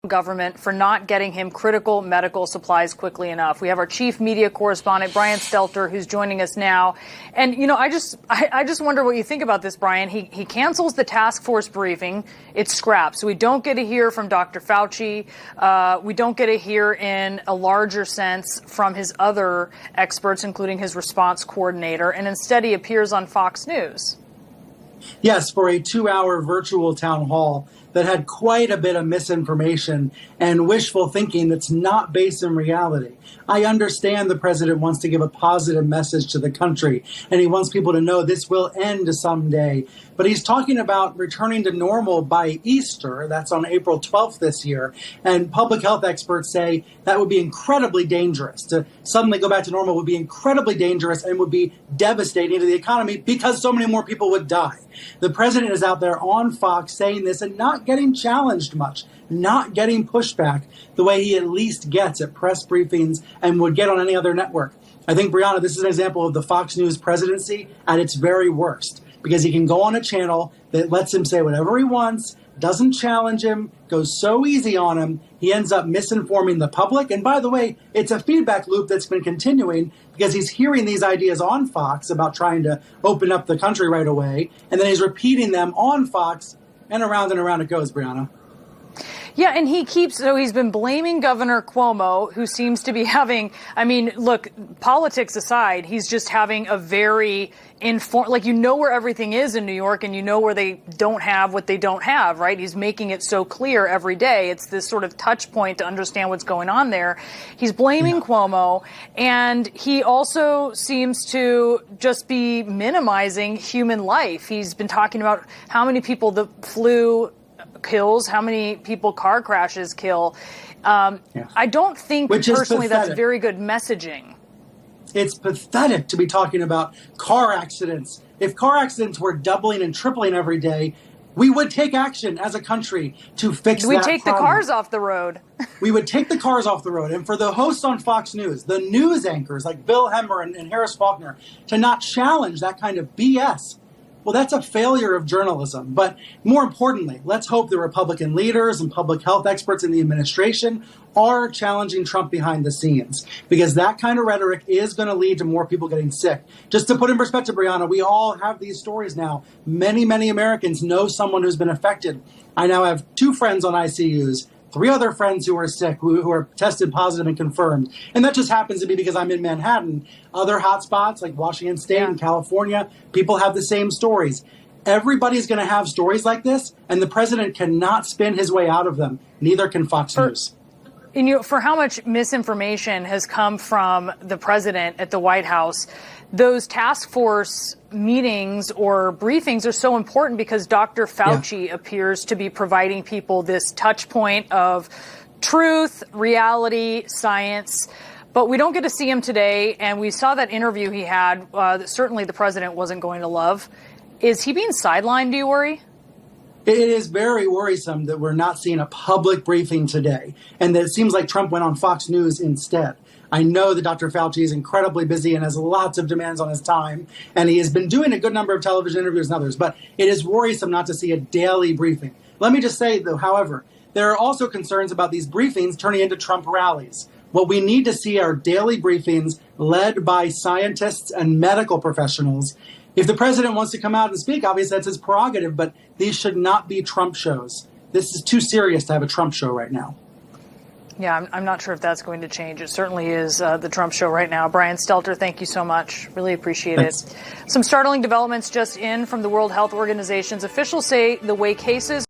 government for not getting him critical medical supplies quickly enough. We have our chief media correspondent, Brian Stelter, who's joining us now. And, you know, I just wonder what you think about this, Brian. He cancels the task force briefing. It's scrapped. So we don't get to hear from Dr. Fauci. We don't get to hear in a larger sense from his other experts, including his response coordinator. And instead he appears on Fox News. Yes, for a 2-hour virtual town hall that had quite a bit of misinformation and wishful thinking that's not based in reality. I understand the president wants to give a positive message to the country, and he wants people to know this will end someday. But he's talking about returning to normal by Easter. That's on April 12th this year. And public health experts say that would be incredibly dangerous. To suddenly go back to normal would be incredibly dangerous and would be devastating to the economy because so many more people would die. The president is out there on Fox saying this and not getting challenged much, not getting pushback the way he at least gets at press briefings and would get on any other network. I think, Brianna, this is an example of the Fox News presidency at its very worst, because he can go on a channel that lets him say whatever he wants, doesn't challenge him, goes so easy on him, he ends up misinforming the public. And by the way, it's a feedback loop that's been continuing because he's hearing these ideas on Fox about trying to open up the country right away, and then he's repeating them on Fox, and around it goes, Brianna. Yeah, and he's been blaming Governor Cuomo, who seems to be having, I mean, look, politics aside, he's just having a very informed, like, you know where everything is in New York and you know where they don't have what they don't have, right? He's making it so clear every day. It's this sort of touch point to understand what's going on there. He's blaming Cuomo, and he also seems to just be minimizing human life. He's been talking about how many people the flu kills, how many people car crashes kill. I don't think personally that's very good messaging. It's pathetic to be talking about car accidents. If car accidents were doubling and tripling every day, we would take action as a country to fix that problem. We'd take the cars off the road. We would take the cars off the road. And for the hosts on Fox News, the news anchors like Bill Hemmer and Harris Faulkner, to not challenge that kind of BS, well, that's a failure of journalism. But more importantly, let's hope the Republican leaders and public health experts in the administration are challenging Trump behind the scenes, because that kind of rhetoric is going to lead to more people getting sick. Just to put in perspective, Brianna, we all have these stories now. Many, many Americans know someone who's been affected. I now have 2 friends on ICUs, 3 other friends who are sick, who are tested positive and confirmed. And that just happens to be because I'm in Manhattan. Other hotspots like Washington State and California, people have the same stories. Everybody's going to have stories like this, and the president cannot spin his way out of them. Neither can Fox News. And for how much misinformation has come from the president at the White House, those task force meetings or briefings are so important because Dr. Fauci appears to be providing people this touch point of truth, reality, science. But we don't get to see him today. And we saw that interview he had that certainly the president wasn't going to love. Is he being sidelined, do you worry? It is very worrisome that we're not seeing a public briefing today, and that it seems like Trump went on Fox News instead. I know that Dr. Fauci is incredibly busy and has lots of demands on his time, and he has been doing a good number of television interviews and others, but it is worrisome not to see a daily briefing. Let me just say, though, however, there are also concerns about these briefings turning into Trump rallies. What we need to see are daily briefings led by scientists and medical professionals. If the president wants to come out and speak, obviously that's his prerogative, but these should not be Trump shows. This is too serious to have a Trump show right now. Yeah, I'm not sure if that's going to change. It certainly is the Trump show right now. Brian Stelter, thank you so much. Really appreciate it. Some startling developments just in from the World Health Organization's officials say the way cases